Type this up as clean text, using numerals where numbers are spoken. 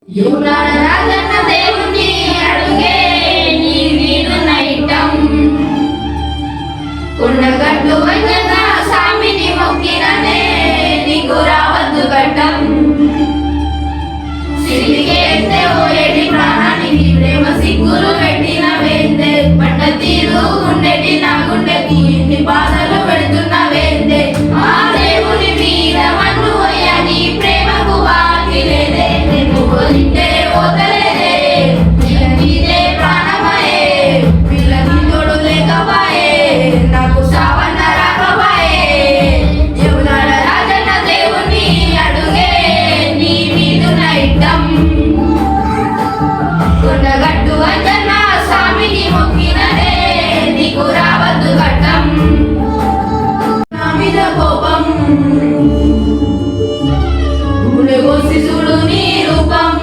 యువరాజ రాజన్న దేవుని అడుగే నీ వీడు నైటం కొండగట్టు వంజన స్వామిని మొక్కిననే నీకు రావద్దు గడ్డం సిరిగేస్తే ఓయేటి ప్రాణానికి ప్రేమ సిగ్గులు పెట్టిన వేందే పట్ట తీరు గుండెటి నా గుండెకి ఇన్ని బాధలు పెడుతున్న వేందే ఆ దేవుని మీద మన్ను నీ ప్రేమకు బాకి లేదే నేను కోరింటే పోతలేదే నీదే ప్రాణమయే పిల్లని తోడు లేకపాయే నాకు సావన్న రాకపాయే యువరాజ రాజన్న దేవుని అడుగే నీ వీడు నైటం కొండగట్టు వంజన స్వామిని మొక్కిననే నీకు రావద్దు ఘట్టం నా మీద కోపం గుండె కోసి చూడు నీ రూపం